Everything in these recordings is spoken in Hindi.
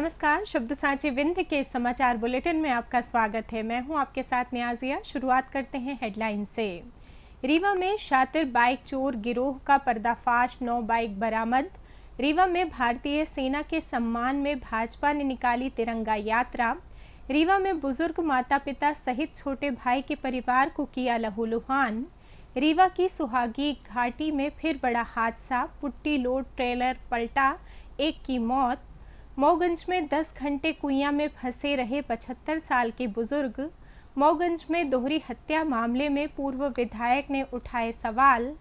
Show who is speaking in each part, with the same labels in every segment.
Speaker 1: नमस्कार, शब्द सांची विंध्य के समाचार बुलेटिन में आपका स्वागत है। मैं हूं आपके साथ नियाजिया। शुरुआत करते हैं हेडलाइन से। रीवा में शातिर बाइक चोर गिरोह का पर्दाफाश, 9 बाइक बरामद। रीवा में भारतीय सेना के सम्मान में भाजपा ने निकाली तिरंगा यात्रा। रीवा में बुजुर्ग माता पिता सहित छोटे भाई के परिवार को किया लहूलुहान। रीवा की सुहागी घाटी में फिर बड़ा हादसा, पुट्टी लोड ट्रेलर पलटा, एक की मौत। मऊगंज में 10 घंटे कुइयां में फंसे रहे 75 साल के बुजुर्ग। मऊगंज में दोहरी हत्या मामले में पूर्व विधायक ने उठाए सवाल।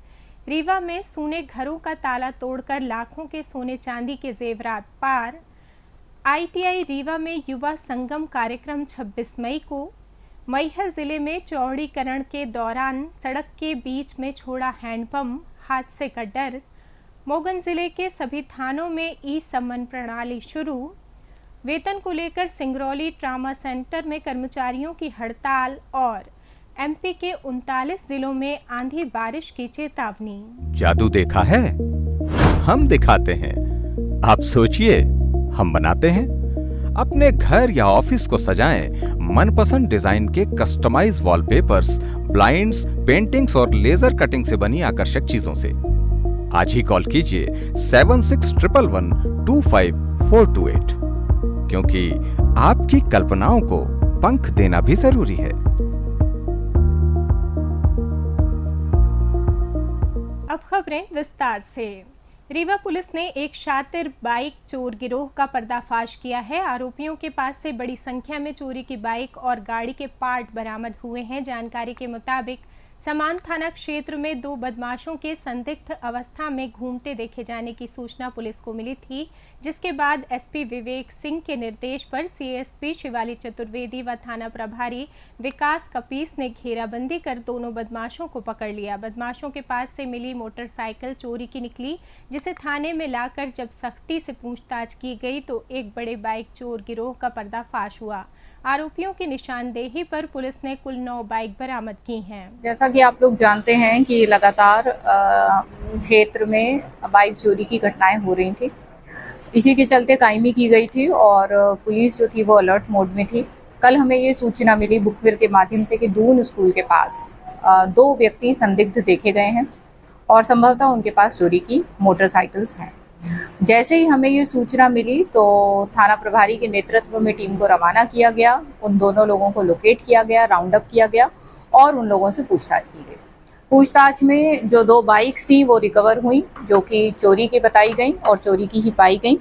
Speaker 1: रीवा में सूने घरों का ताला तोड़कर लाखों के सोने चांदी के जेवरात पार। ITI रीवा में युवा संगम कार्यक्रम 26 मई को। मैहर जिले में चौड़ीकरण के दौरान सड़क के बीच में छोड़ा हैंडपंप, हादसे का डर। मऊगंज जिले के सभी थानों में ई-सम्मन प्रणाली शुरू। वेतन को लेकर सिंगरौली ट्रामा सेंटर में कर्मचारियों की हड़ताल और MP के 39 जिलों में आंधी बारिश की चेतावनी।
Speaker 2: जादू देखा है, हम दिखाते हैं। आप सोचिए, हम बनाते हैं। अपने घर या ऑफिस को सजाएं मनपसंद डिजाइन के कस्टमाइज वॉलपेपर्स, ब्लाइंड्स, पेंटिंग्स और लेजर कटिंग से बनी आकर्षक चीजों से। आज ही कॉल कीजिए 7611125428, क्योंकि आपकी कल्पनाओं को पंख देना भी जरूरी है।
Speaker 1: अब खबरें विस्तार से। रीवा पुलिस ने एक शातिर बाइक चोर गिरोह का पर्दाफाश किया है। आरोपियों के पास से बड़ी संख्या में चोरी की बाइक और गाड़ी के पार्ट बरामद हुए हैं। जानकारी के मुताबिक समान थाना क्षेत्र में 2 बदमाशों के संदिग्ध अवस्था में घूमते देखे जाने की सूचना पुलिस को मिली थी, जिसके बाद SP विवेक सिंह के निर्देश पर CSP शिवाली चतुर्वेदी व थाना प्रभारी विकास कपीस ने घेराबंदी कर दोनों बदमाशों को पकड़ लिया। बदमाशों के पास से मिली मोटरसाइकिल चोरी की निकली, जिसे थाने में लाकर जब सख्ती से पूछताछ की गई तो एक बड़े बाइक चोर गिरोह का पर्दाफाश हुआ। आरोपियों की निशानदेही पर पुलिस ने कुल 9 बाइक बरामद की हैं।
Speaker 3: जैसा कि आप लोग जानते हैं कि लगातार क्षेत्र में बाइक चोरी की घटनाएं हो रही थी। इसी के चलते कायमी की गई थी और पुलिस जो थी वो अलर्ट मोड में थी। कल हमें ये सूचना मिली बुकवीर के माध्यम से कि दून स्कूल के पास 2 व्यक्ति संदिग्ध देखे गए हैं और संभवतः उनके पास चोरी की मोटरसाइकिल्स हैं। जैसे ही हमें ये सूचना मिली तो थाना प्रभारी के नेतृत्व में टीम को रवाना किया गया। उन दोनों लोगों को लोकेट किया गया, राउंड अप किया गया और उन लोगों से पूछताछ की गई। पूछताछ में जो 2 बाइक्स थी वो रिकवर हुई, जो कि चोरी की बताई गई और चोरी की ही पाई गई।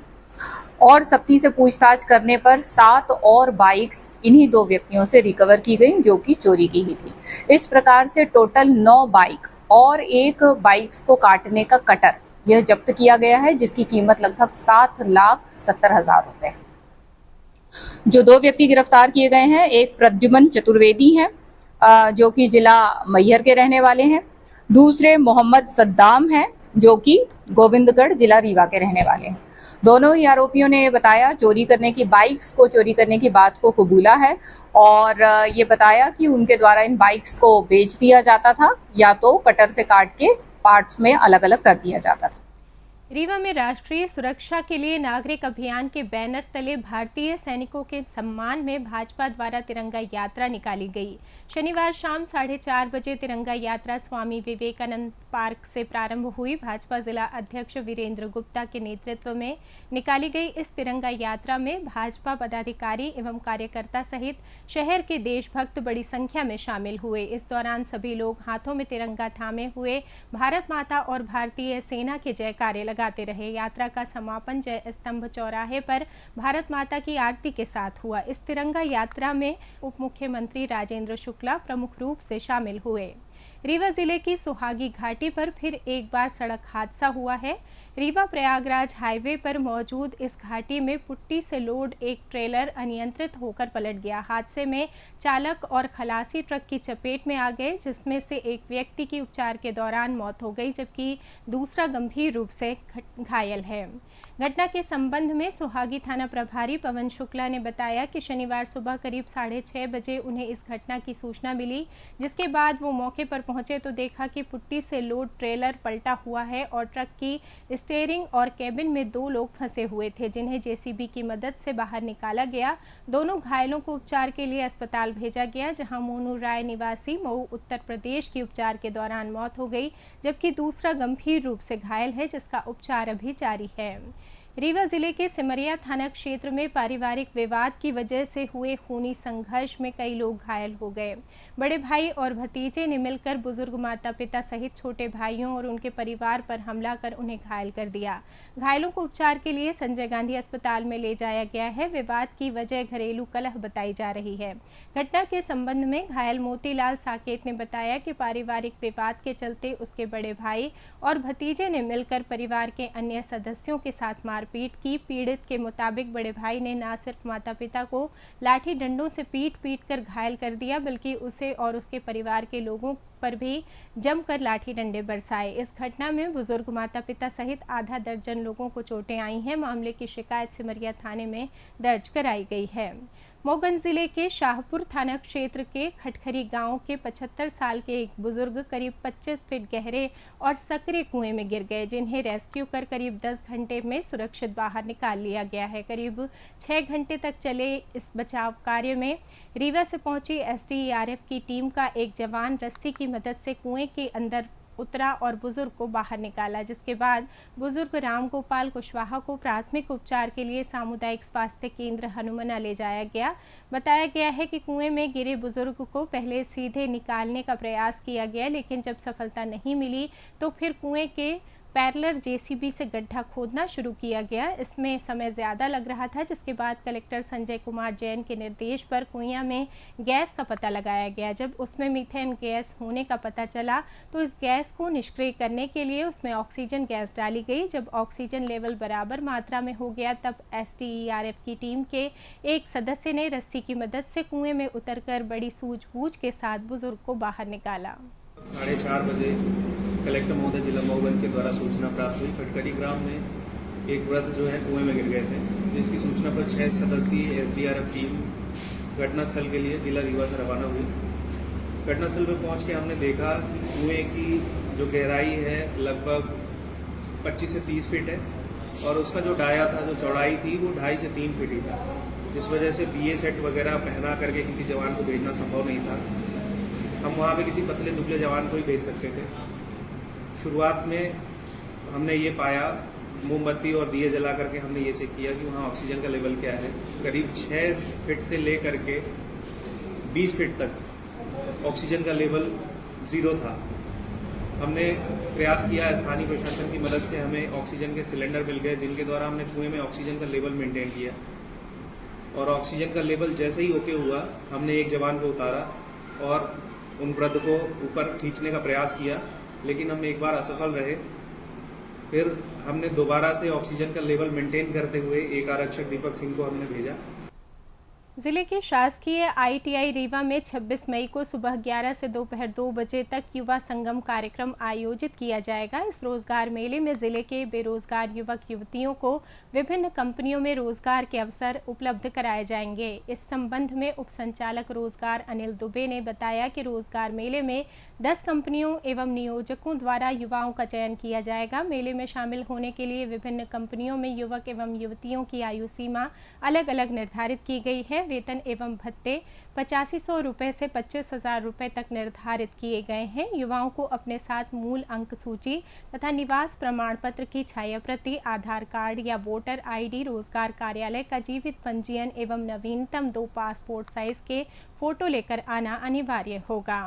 Speaker 3: और सख्ती से पूछताछ करने पर 7 और बाइक्स इन्हीं 2 व्यक्तियों से रिकवर की गई, जो कि चोरी की ही थी। इस प्रकार से टोटल 9 बाइक और एक बाइक्स को काटने का कटर यह जब्त किया गया है, जिसकी कीमत लगभग 7,70,000 रुपए। जो 2 व्यक्ति गिरफ्तार किए गए हैं, एक प्रद्युमन चतुर्वेदी हैं जो कि जिला मैहर के रहने वाले हैं। दूसरे मोहम्मद सद्दाम हैं जो कि गोविंदगढ़ जिला रीवा के रहने वाले हैं। दोनों ही आरोपियों ने बताया चोरी करने की बाइक्स को चोरी करने की बात को कबूला है और ये बताया कि उनके द्वारा इन बाइक्स को बेच दिया जाता था या तो कटर से काट के पार्ट्स में अलग अलग कर दिया जाता था।
Speaker 1: रीवा में राष्ट्रीय सुरक्षा के लिए नागरिक अभियान के बैनर तले भारतीय सैनिकों के सम्मान में भाजपा द्वारा तिरंगा यात्रा निकाली गई। शनिवार शाम 4:30 बजे तिरंगा यात्रा स्वामी विवेकानंद पार्क से प्रारंभ हुई। भाजपा जिला अध्यक्ष वीरेंद्र गुप्ता के नेतृत्व में निकाली गई इस तिरंगा यात्रा में भाजपा पदाधिकारी एवं कार्यकर्ता सहित शहर के देशभक्त बड़ी संख्या में शामिल हुए। इस दौरान सभी लोग हाथों में तिरंगा थामे हुए भारत माता और भारतीय सेना के जयकारे लगाते रहे। यात्रा का समापन जय स्तंभ चौराहे पर भारत माता की आरती के साथ हुआ। इस तिरंगा यात्रा में उप मुख्यमंत्री राजेंद्र शुक्ला प्रमुख रूप से शामिल हुए। रीवा जिले की सुहागी घाटी पर फिर एक बार सड़क हादसा हुआ है। रीवा प्रयागराज हाईवे पर मौजूद इस घाटी में पुट्टी से लोड एक ट्रेलर अनियंत्रित होकर पलट गया। हादसे में चालक और खलासी ट्रक की चपेट में आ गए, जिसमें से एक व्यक्ति की उपचार के दौरान मौत हो गई, जबकि दूसरा गंभीर रूप से घायल है। घटना के संबंध में सुहागी थाना प्रभारी पवन शुक्ला ने बताया कि शनिवार सुबह करीब 6:30 बजे उन्हें इस घटना की सूचना मिली, जिसके बाद वो मौके पर पहुंचे तो देखा कि पुट्टी से लोड ट्रेलर पलटा हुआ है और ट्रक की स्टीयरिंग और केबिन में 2 लोग फंसे हुए थे, जिन्हें जेसीबी की मदद से बाहर निकाला गया। दोनों घायलों को उपचार के लिए अस्पताल भेजा गया, जहां मोनू राय निवासी मऊ उत्तर प्रदेश की उपचार के दौरान मौत हो गई, जबकि दूसरा गंभीर रूप से घायल है, जिसका उपचार अभी जारी है। रीवा जिले के सिमरिया थाना क्षेत्र में पारिवारिक विवाद की वजह से हुए खूनी संघर्ष में कई लोग घायल हो गए। बड़े भाई और भतीजे ने मिलकर बुजुर्ग माता पिता सहित छोटे भाइयों और उनके परिवार पर हमला कर उन्हें घायल कर दिया। घायलों को उपचार के लिए संजय गांधी अस्पताल में ले जाया गया है। विवाद की वजह घरेलू कलह बताई जा रही है। घटना के संबंध में घायल मोतीलाल साकेत ने बताया कि पारिवारिक विवाद के चलते उसके बड़े भाई और भतीजे ने मिलकर परिवार के अन्य सदस्यों के साथ मारपीट की। पीड़ित के मुताबिक बड़े भाई ने न सिर्फ माता पिता को लाठी डंडों से पीट कर घायल कर दिया, बल्कि उसे और उसके परिवार के लोगों पर भी जमकर लाठी डंडे बरसाए। इस घटना में बुजुर्ग माता पिता सहित आधा दर्जन लोगों को चोटें आई हैं। मामले की शिकायत सिमरिया थाने में दर्ज कराई गई है। मोगंज जिले के शाहपुर थाना क्षेत्र के खटखरी गांव के 75 साल के एक बुजुर्ग करीब 25 फीट गहरे और सकरे कुएं में गिर गए, जिन्हें रेस्क्यू कर करीब 10 घंटे में सुरक्षित बाहर निकाल लिया गया है। करीब 6 घंटे तक चले इस बचाव कार्य में रीवा से पहुंची एसडीआरएफ की टीम का एक जवान रस्सी की मदद से कुएं के अंदर उतरा और बुजुर्ग को बाहर निकाला, जिसके बाद बुजुर्ग राम गोपाल कुशवाहा को प्राथमिक उपचार के लिए सामुदायिक स्वास्थ्य केंद्र हनुमना ले जाया गया। बताया गया है कि कुएं में गिरे बुजुर्ग को पहले सीधे निकालने का प्रयास किया गया, लेकिन जब सफलता नहीं मिली तो फिर कुएं के पैरेलल जेसीबी से गड्ढा खोदना शुरू किया गया। इसमें समय ज़्यादा लग रहा था, जिसके बाद कलेक्टर संजय कुमार जैन के निर्देश पर कुइयां में गैस का पता लगाया गया। जब उसमें मीथेन गैस होने का पता चला तो इस गैस को निष्क्रिय करने के लिए उसमें ऑक्सीजन गैस डाली गई। जब ऑक्सीजन लेवल बराबर मात्रा में हो गया तब एसडीआरएफ की टीम के एक सदस्य ने रस्सी की मदद से कुएं में उतरकर बड़ी सूझबूझ के साथ बुजुर्ग को बाहर निकाला।
Speaker 4: 4:30 बजे कलेक्टर महोदय जिला मऊगंज के द्वारा सूचना प्राप्त हुई। खटकरी ग्राम में एक वृद्ध जो है कुएं में गिर गए थे, जिसकी सूचना पर 6 सदस्यीय एसडीआरएफ टीम घटनास्थल के लिए जिला रीवा से रवाना हुई। घटनास्थल पर पहुंच के हमने देखा कि कुएं की जो गहराई है लगभग 25 से 30 फीट है और उसका जो डाया था, जो चौड़ाई थी, वो 2.5 से 3 फीट ही था, जिस वजह से बीए सेट वगैरह पहना करके किसी जवान को भेजना संभव नहीं था। हम वहाँ पे किसी पतले दुबले जवान को ही भेज सकते थे। शुरुआत में हमने ये पाया, मोमबत्ती और दिए जला करके हमने ये चेक किया कि वहाँ ऑक्सीजन का लेवल क्या है। करीब 6 फीट से ले करके 20 फीट तक ऑक्सीजन का लेवल 0 था। हमने प्रयास किया, स्थानीय प्रशासन की मदद से हमें ऑक्सीजन के सिलेंडर मिल गए, जिनके द्वारा हमने कुएं में ऑक्सीजन का लेवल मेंटेन किया। और ऑक्सीजन का लेवल जैसे ही ओके हुआ, हमने एक जवान को उतारा और उन वृद्ध को ऊपर खींचने का प्रयास किया, लेकिन हम एक बार असफल रहे। फिर हमने दोबारा से ऑक्सीजन का लेवल मेंटेन करते हुए एक आरक्षक दीपक सिंह को हमने भेजा।
Speaker 1: जिले के शासकीय आईटीआई रीवा में 26 मई को सुबह 11 से दोपहर 2 बजे तक युवा संगम कार्यक्रम आयोजित किया जाएगा। इस रोजगार मेले में जिले के बेरोजगार युवक युवतियों को विभिन्न कंपनियों में रोजगार के अवसर उपलब्ध कराए जाएंगे। इस संबंध में उप संचालक रोजगार अनिल दुबे ने बताया कि रोजगार मेले में 10 कंपनियों एवं नियोजकों द्वारा युवाओं का चयन किया जाएगा। मेले में शामिल होने के लिए विभिन्न कंपनियों में युवक एवं युवतियों की आयु सीमा अलग अलग निर्धारित की गई है। वेतन एवं भत्ते 8500 रुपये से 25,000 रुपये तक निर्धारित किए गए हैं। युवाओं को अपने साथ मूल अंक सूची तथा निवास प्रमाण पत्र की छायाप्रति, आधार कार्ड या वोटर आईडी, रोजगार कार्यालय का जीवित पंजीयन एवं नवीनतम 2 पासपोर्ट साइज के फोटो लेकर आना अनिवार्य होगा।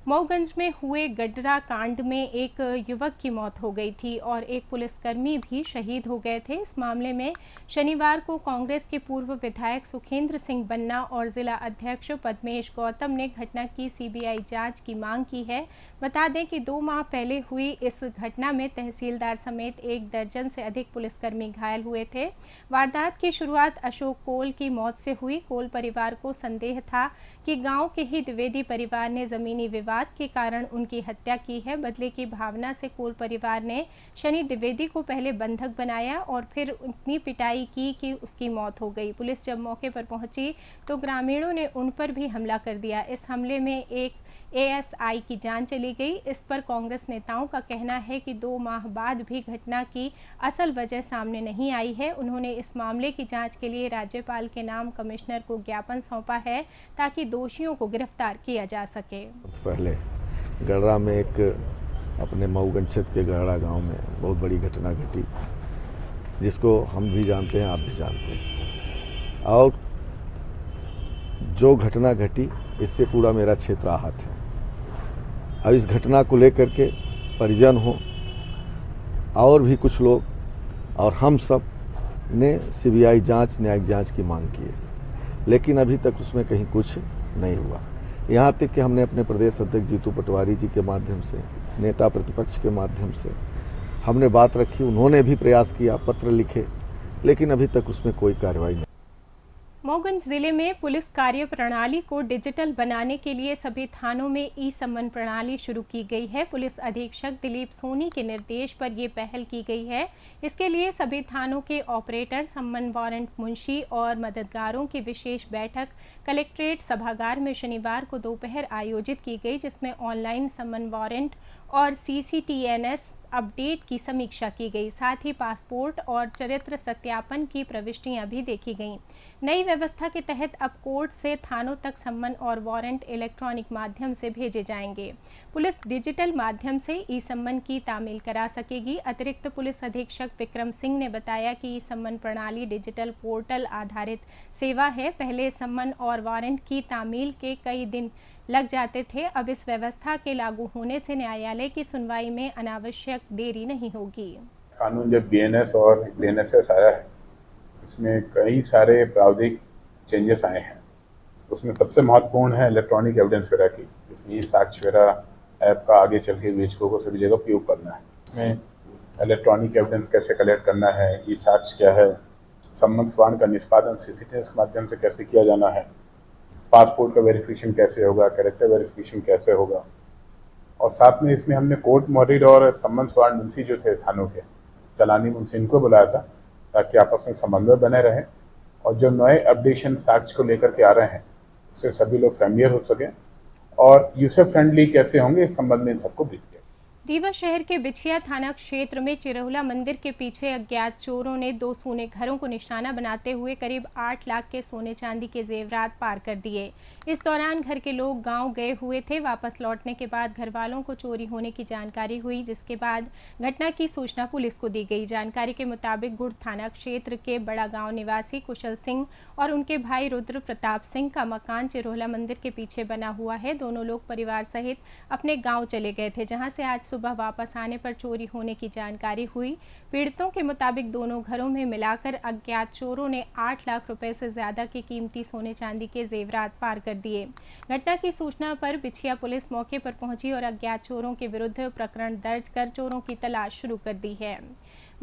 Speaker 1: मऊगंज में हुए गडरा कांड में एक युवक की मौत हो गई थी और एक पुलिसकर्मी भी शहीद हो गए थे। इस मामले में शनिवार को कांग्रेस के पूर्व विधायक सुखेंद्र सिंह बन्ना और जिला अध्यक्ष पद्मेश गौतम ने घटना की सीबीआई जांच की मांग की है। बता दें कि 2 माह पहले हुई इस घटना में तहसीलदार समेत 1 दर्जन से अधिक पुलिसकर्मी घायल हुए थे। वारदात की शुरुआत अशोक कोल की मौत से हुई। कोल परिवार को संदेह था कि गाँव के ही द्विवेदी परिवार ने जमीनी विवाद के कारण उनकी हत्या की है। बदले की भावना से कोल परिवार ने शनि द्विवेदी को पहले बंधक बनाया और फिर इतनी पिटाई की कि उसकी मौत हो गई। पुलिस जब मौके पर पहुंची तो ग्रामीणों ने उन पर भी हमला कर दिया। इस हमले में एक एएसआई की जान चली गई। इस पर कांग्रेस नेताओं का कहना है कि 2 माह बाद भी घटना की असल वजह सामने नहीं आई है। उन्होंने इस मामले की जांच के लिए राज्यपाल के नाम कमिश्नर को ज्ञापन सौंपा है ताकि दोषियों को गिरफ्तार किया जा सके।
Speaker 5: पहले गढ़रा में एक अपने मऊगंज क्षेत्र के गढ़रा गांव में बहुत बड़ी घटना घटी, जिसको हम भी जानते हैं, आप भी जानते हैं, और जो घटना घटी इससे पूरा मेरा क्षेत्र आहत है। अब इस घटना को लेकर के परिजन हो और भी कुछ लोग और हम सब ने सीबीआई जांच, न्यायिक जांच की मांग की है, लेकिन अभी तक उसमें कहीं कुछ नहीं हुआ। यहाँ तक कि हमने अपने प्रदेश अध्यक्ष जीतू पटवारी जी के माध्यम से, नेता प्रतिपक्ष के माध्यम से हमने बात रखी, उन्होंने भी प्रयास किया, पत्र लिखे, लेकिन अभी तक उसमें कोई कार्रवाई नहीं।
Speaker 1: मऊगंज जिले में पुलिस कार्य प्रणाली को डिजिटल बनाने के लिए सभी थानों में ई-सम्मन प्रणाली शुरू की गई है। पुलिस अधीक्षक दिलीप सोनी के निर्देश पर ये पहल की गई है। इसके लिए सभी थानों के ऑपरेटर, सम्मन वारंट मुंशी और मददगारों की विशेष बैठक कलेक्ट्रेट सभागार में शनिवार को दोपहर आयोजित की गई, जिसमें ऑनलाइन सम्मन वारंट और CCTNS अपडेट की समीक्षा की गई। साथ ही पासपोर्ट और चरित्र सत्यापन की प्रविष्टियां भी देखी गईं। नई व्यवस्था के तहत अब कोर्ट से थानों तक सम्मन और वारंट इलेक्ट्रॉनिक माध्यम से भेजे जाएंगे। पुलिस डिजिटल माध्यम से ई-सम्मन की तामील करा सकेगी। अतिरिक्त पुलिस अधीक्षक विक्रम सिंह ने बताया कि ई-सम्मन प्रणाली डिजिटल पोर्टल आधारित सेवा है। पहले सम्मन और वारंट की तामील के कई दिन लग जाते थे। अब इस व्यवस्था के लागू होने से न्यायालय की सुनवाई में अनावश्यक देरी नहीं होगी।
Speaker 6: कानून जब BNS और DNSS आया है, इसमें कई सारे प्रावधानिक चेंजेस आए हैं। उसमें सबसे महत्वपूर्ण है इलेक्ट्रॉनिक एविडेंस वेरा की, इसमें साक्ष्य वेरा ऐप का आगे चल के विवेचकों को सभी जगह उपयोग करना है। इसमें इलेक्ट्रॉनिक एविडेंस कैसे कलेक्ट करना है, ई साक्ष्य क्या है, सम्मन वारंट का निष्पादन CCTNS के माध्यम से कैसे किया जाना है, पासपोर्ट का वेरिफिकेशन कैसे होगा, कैरेक्टर वेरिफिकेशन कैसे होगा, और साथ में इसमें हमने कोर्ट मॉरिड और सम्मन वारंट मुंशी जो थे थानों के चलानी मुंशी, इनको बुलाया था ताकि आपस में समन्वय बने रहे और जो नए अपडेशन साक्ष्य को लेकर के आ रहे हैं उससे सभी लोग फैमिलियर हो सकें और यूजर फ्रेंडली कैसे होंगे इस संबंध में इन सबको ब्रीफ किया।
Speaker 1: रीवा शहर के बिछिया थाना क्षेत्र में चिरहुला मंदिर के पीछे अज्ञात चोरों ने 2 सोने घरों को निशाना बनाते हुए करीब 8 लाख के सोने चांदी के जेवरात पार कर दिए। इस दौरान घर के लोग गांव गए हुए थे। वापस लौटने के बाद घर वालों को चोरी होने की जानकारी हुई, जिसके बाद घटना की सूचना पुलिस को दी गई। जानकारी के मुताबिक गुड़ थाना क्षेत्र के बड़ा गाँव निवासी कुशल सिंह और उनके भाई रुद्र प्रताप सिंह का मकान चिरहुला मंदिर के पीछे बना हुआ है। दोनों लोग परिवार सहित अपने गाँव चले गए थे, जहाँ से आज सुबह वापस आने पर चोरी होने की जानकारी हुई। पीड़ितों के मुताबिक दोनों घरों में मिलाकर अज्ञात चोरों ने 8 लाख रुपए से ज्यादा की कीमती सोने चांदी के जेवरात पार कर दिए। घटना की सूचना पर बिछिया पुलिस मौके पर पहुंची और अज्ञात चोरों के विरुद्ध प्रकरण दर्ज कर चोरों की तलाश शुरू कर दी है।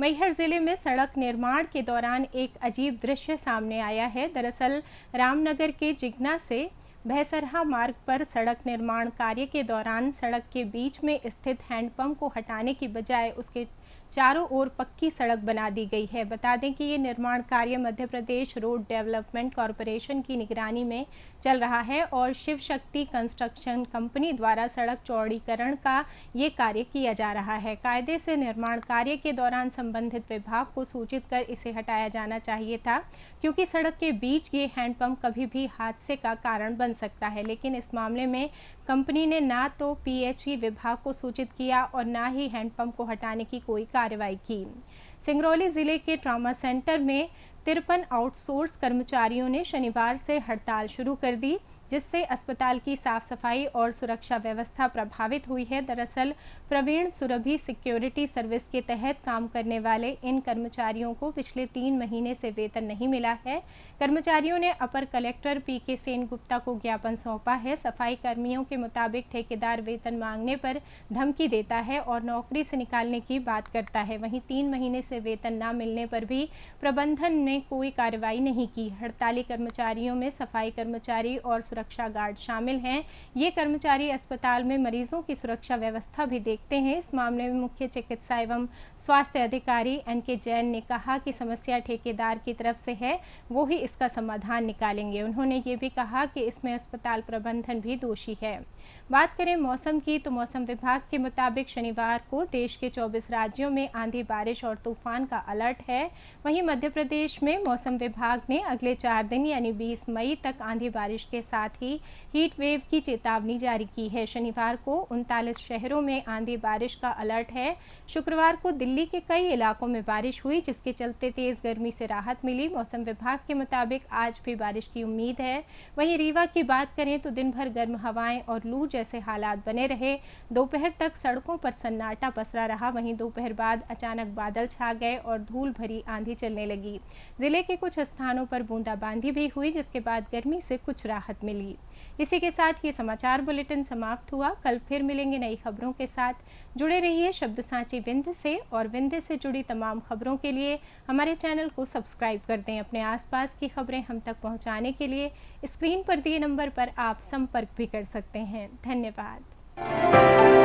Speaker 1: मैहर जिले में सड़क निर्माण के दौरान एक अजीब दृश्य सामने आया है। दरअसल रामनगर के जिगना से भैसरहा मार्ग पर सड़क निर्माण कार्य के दौरान सड़क के बीच में स्थित हैंडपंप को हटाने की बजाय उसके चारों ओर पक्की सड़क बना दी गई है। बता दें कि ये निर्माण कार्य Madhya Pradesh road development corporation की निगरानी में चल रहा है और शिव शक्ति कंस्ट्रक्शन कंपनी द्वारा सड़क चौड़ीकरण का ये कार्य किया जा रहा है। कायदे से निर्माण कार्य के दौरान संबंधित विभाग को सूचित कर इसे हटाया जाना चाहिए था, क्योंकि सड़क के बीच ये हैंडपंप कभी भी हादसे का कारण बन सकता है। लेकिन इस मामले में कंपनी ने ना तो PHE विभाग को सूचित किया और ना ही हैंडपंप को हटाने की कोई कार्रवाई की। सिंगरौली जिले के ट्रॉमा सेंटर में 53 आउटसोर्स कर्मचारियों ने शनिवार से हड़ताल शुरू कर दी, जिससे अस्पताल की साफ सफाई और सुरक्षा व्यवस्था प्रभावित हुई है। दरअसल प्रवीण सुरभि सिक्योरिटी सर्विस के तहत काम करने वाले इन कर्मचारियों को पिछले 3 महीने से वेतन नहीं मिला है। कर्मचारियों ने अपर कलेक्टर PK सेन गुप्ता को ज्ञापन सौंपा है। सफाई कर्मियों के मुताबिक ठेकेदार वेतन मांगने पर धमकी देता है और नौकरी से निकालने की बात करता है। वहीं 3 महीने से वेतन न मिलने पर भी प्रबंधन ने कोई कार्रवाई नहीं की। हड़ताली कर्मचारियों में सफाई कर्मचारी और सुरक्षा गार्ड शामिल हैं। ये कर्मचारी अस्पताल में मरीजों की सुरक्षा व्यवस्था भी देखते हैं। इस मामले में मुख्य चिकित्सा एवं स्वास्थ्य अधिकारी NK जैन ने कहा कि समस्या ठेकेदार की तरफ से है, वो ही इसका समाधान निकालेंगे। उन्होंने ये भी कहा कि इसमें अस्पताल प्रबंधन भी दोषी है। बात करें मौसम की तो मौसम विभाग के मुताबिक शनिवार को देश के 24 राज्यों में आंधी बारिश और तूफान का अलर्ट है। वहीं मध्य प्रदेश में मौसम विभाग ने अगले 4 दिन यानी 20 मई तक आंधी बारिश के साथ ही हीट वेव की चेतावनी जारी की है। शनिवार को 39 शहरों में आंधी बारिश का अलर्ट है। शुक्रवार को दिल्ली के कई इलाकों में बारिश हुई, जिसके चलते तेज गर्मी से राहत मिली। मौसम विभाग के मुताबिक आज भी बारिश की उम्मीद है। वहीं रीवा की बात करें तो दिन भर गर्म हवाएं और लू जैसे हालात बने रहे। दोपहर तक सड़कों पर सन्नाटा पसरा रहा। वहीं दोपहर बाद अचानक बादल छा गए और धूल भरी आंधी चलने लगी। जिले के कुछ स्थानों पर बूंदाबांदी भी हुई, जिसके बाद गर्मी से कुछ राहत मिली। इसी के साथ ये समाचार बुलेटिन समाप्त हुआ। कल फिर मिलेंगे नई खबरों के साथ। जुड़े रहिए शब्द सांची विंध्य से, और विंध्य से जुड़ी तमाम खबरों के लिए हमारे चैनल को सब्सक्राइब कर दें। अपने आसपास की खबरें हम तक पहुंचाने के लिए स्क्रीन पर दिए नंबर पर आप संपर्क भी कर सकते हैं। धन्यवाद।